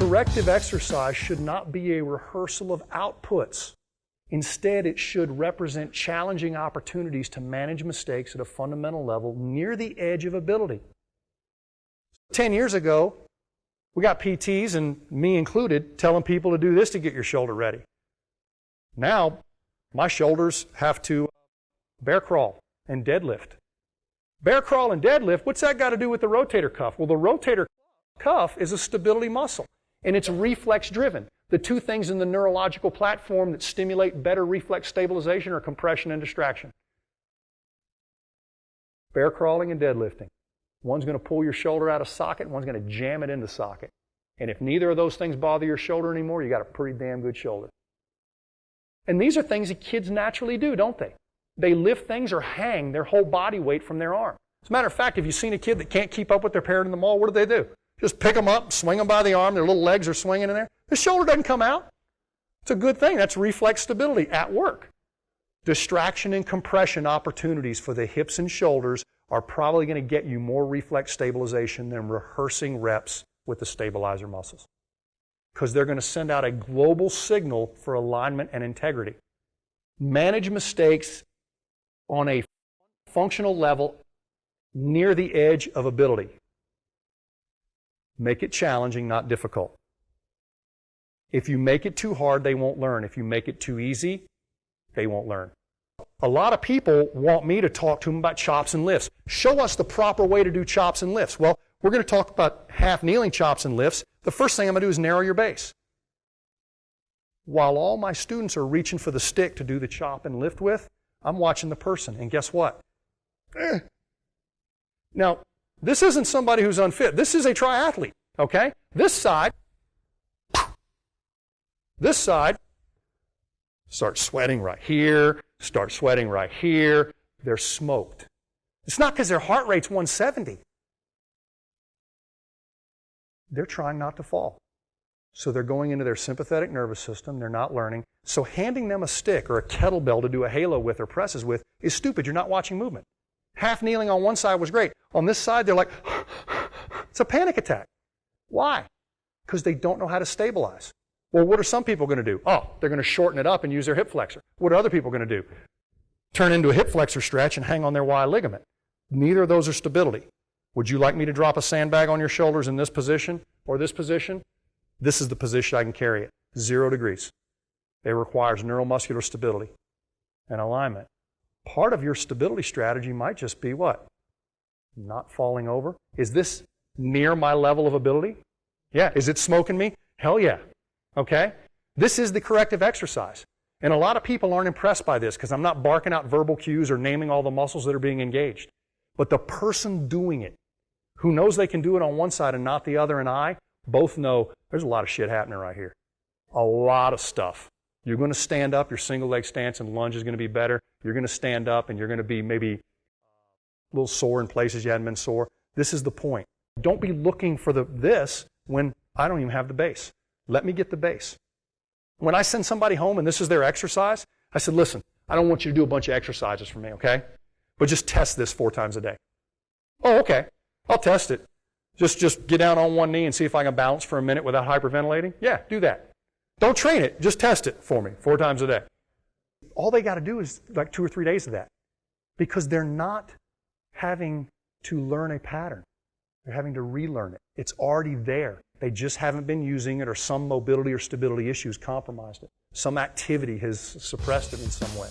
Corrective exercise should not be a rehearsal of outputs. Instead, it should represent challenging opportunities to manage mistakes at a fundamental level near the edge of ability. 10 years ago, we got PTs, and me included, telling people to do this to get your shoulder ready. Now, my shoulders have to bear crawl and deadlift. Bear crawl and deadlift, what's that got to do with the rotator cuff? Well, the rotator cuff is a stability muscle, and it's reflex driven. The two things in the neurological platform that stimulate better reflex stabilization are compression and distraction. Bear crawling and deadlifting. One's going to pull your shoulder out of socket, one's going to jam it into socket. And if neither of those things bother your shoulder anymore, you got a pretty damn good shoulder. And these are things that kids naturally do, don't they? They lift things or hang their whole body weight from their arm. As a matter of fact, if you've seen a kid that can't keep up with their parent in the mall, what do? Just pick them up, swing them by the arm, their little legs are swinging in there. The shoulder doesn't come out. It's a good thing. That's reflex stability at work. Distraction and compression opportunities for the hips and shoulders are probably going to get you more reflex stabilization than rehearsing reps with the stabilizer muscles. Because they're going to send out a global signal for alignment and integrity. Manage mistakes on a functional level near the edge of ability. Make it challenging, not difficult. If you make it too hard, they won't learn. If you make it too easy, they won't learn. A lot of people want me to talk to them about chops and lifts. Show us the proper way to do chops and lifts. Well, we're going to talk about half kneeling chops and lifts. The first thing I'm going to do is narrow your base. While all my students are reaching for the stick to do the chop and lift with, I'm watching the person. And guess what? Now, this isn't somebody who's unfit. This is a triathlete, okay? This side, start sweating right here, start sweating right here. They're smoked. It's not because their heart rate's 170. They're trying not to fall. So they're going into their sympathetic nervous system. They're not learning. So handing them a stick or a kettlebell to do a halo with or presses with is stupid. You're not watching movement. Half kneeling on one side was great. On this side, they're like, it's a panic attack. Why? Because they don't know how to stabilize. Well, what are some people going to do? Oh, they're going to shorten it up and use their hip flexor. What are other people going to do? Turn into a hip flexor stretch and hang on their Y ligament. Neither of those are stability. Would you like me to drop a sandbag on your shoulders in this position or this position? This is the position I can carry it. 0 degrees. It requires neuromuscular stability and alignment. Part of your stability strategy might just be what? Not falling over. Is this near my level of ability? Yeah. Is it smoking me? Hell yeah. Okay? This is the corrective exercise. And a lot of people aren't impressed by this because I'm not barking out verbal cues or naming all the muscles that are being engaged. But the person doing it, who knows they can do it on one side and not the other, and I both know there's a lot of shit happening right here. A lot of stuff. You're going to stand up, your single leg stance and lunge is going to be better. You're going to stand up and you're going to be maybe a little sore in places you hadn't been sore. This is the point. Don't be looking for this when I don't even have the base. Let me get the base. When I send somebody home and this is their exercise, I said, listen, I don't want you to do a bunch of exercises for me, okay? But just test this 4 times a day. Oh, okay. I'll test it. Just get down on one knee and see if I can bounce for a minute without hyperventilating. Yeah, do that. Don't train it. Just test it for me 4 times a day. All they got to do is like 2 or 3 days of that. Because they're not having to learn a pattern. They're having to relearn it. It's already there. They just haven't been using it, or some mobility or stability issues compromised it. Some activity has suppressed it in some way.